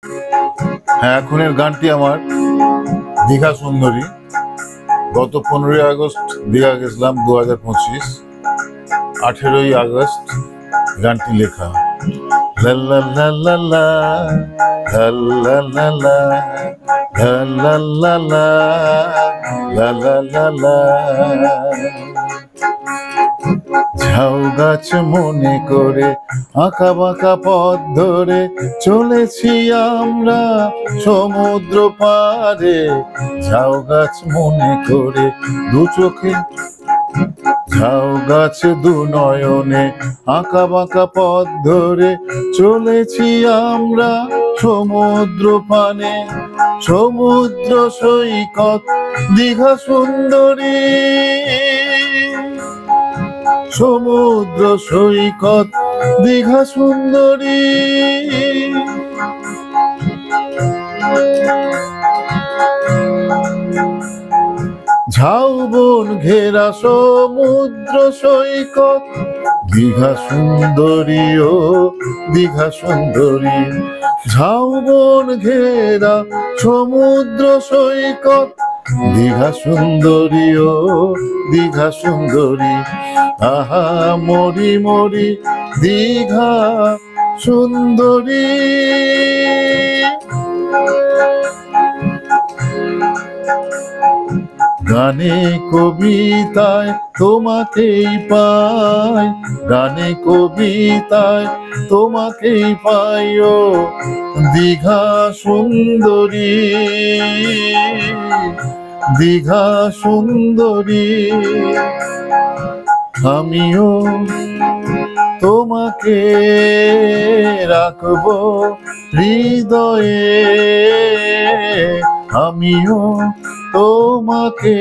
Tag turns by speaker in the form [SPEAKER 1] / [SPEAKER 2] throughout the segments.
[SPEAKER 1] হ্যাঁ, এখনের গানটি আমার দীঘা সুন্দরী। গত 15ই আগস্ট দীঘা গেছিলাম 2025। 18ই আগস্ট গানটি লেখা। লা লা লা লা লা লা লা লা লা লা লা লা লা। ঝাউ গাছ মনে করে আঁকা বাঁকা পথ ধরে চলেছি আমরা সমুদ্র পারে। ঝাউ গাছ মনে করে দু চোখে, ঝাউ গাছ দু নয়নে আঁকা বাঁকা পথ ধরে চলেছি আমরা সমুদ্র পানে। সমুদ্র সৈকত দীঘা সুন্দরী, সমুদ্র সৈকত দীঘা সুন্দরী। ঝাউবন ঘেরা সমুদ্র সৈকত দীঘা সুন্দরী, ও দীঘা সুন্দরী। ঝাউবন ঘেরা সমুদ্র সৈকত দীঘা সুন্দরী, ও দীঘা সুন্দরী। আহা মরি মরি দীঘা সুন্দরী। গানে কবিতায় তোমাকেই পাই, গানে কবিতায় তোমাকেই পাই, ও দীঘা সুন্দরী, দীঘা সুন্দরী। আমিও তোমাকে রাখবো হৃদয়ে, আমিও তোমাকে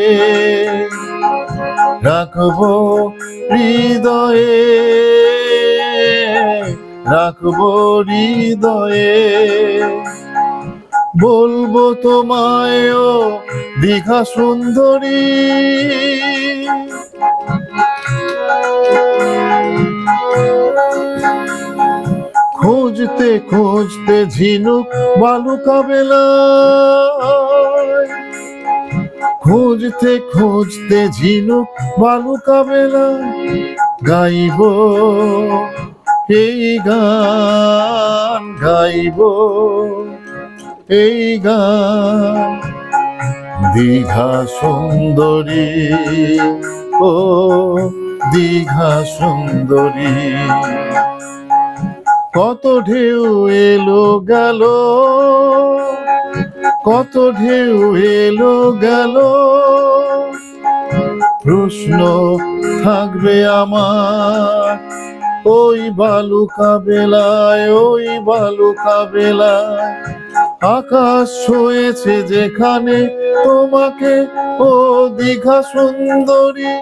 [SPEAKER 1] রাখবো হৃদয়ে, রাখবো হৃদয়ে। বলবো তোমায়, ও দীঘা সুন্দরী। খুঁজতে খুঁজতে ঝিনুক বালুকা বেলায়, খুঁজতে খুঁজতে ঝিনুক বালুকা বেলায় গাইব এই গান, গাইব এই গান। দীঘা সুন্দরী, ও দীঘা সুন্দরী। কত ঢেউ এলো গেল, কত ঢেউ এলো গেল, প্রশ্ন থাকবে আমার ওই বালুকা বেলায়, ওই বালুকা বেলায়। আকাশ ছুঁয়েছে যেখানে তোমাকে, ও দীঘা সুন্দরী।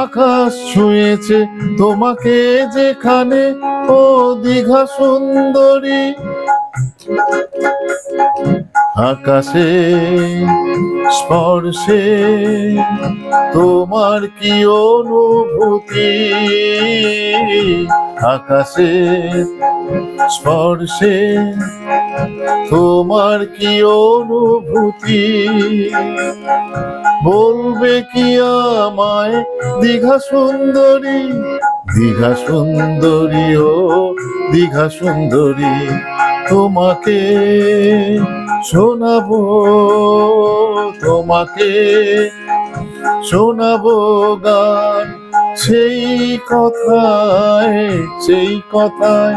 [SPEAKER 1] আকাশ ছুঁয়েছে তোমাকে যেখানে, ও দীঘা সুন্দরী। আকাশে স্পর্শে তোমার কি অনুভূতি, আকাশে স্পর্শে তোমার কি অনুভূতি। বলবে কি আমায় দীঘা সুন্দরী, দীঘা সুন্দরী, ও দীঘা সুন্দরী। তোমাকে শোনাবো, তোমাকে শোনাবো গান, সেই কথায়, সেই কথায়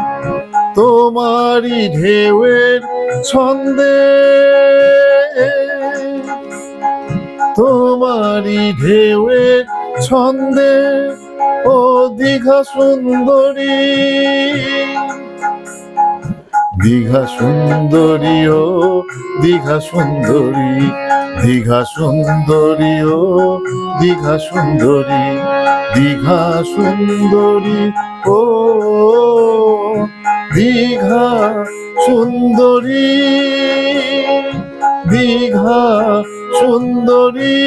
[SPEAKER 1] তোমারই ঢেউয়ের ছন্দে, তোমারই ঢেউয়ের ছন্দে, ও দীঘা সুন্দরী। দীঘা সুন্দরী, ও দীঘা সুন্দরী। দীঘা সুন্দরী, ও দীঘা সুন্দরী। দীঘা সুন্দরী, ও দীঘা সুন্দরী, দীঘা সুন্দরী।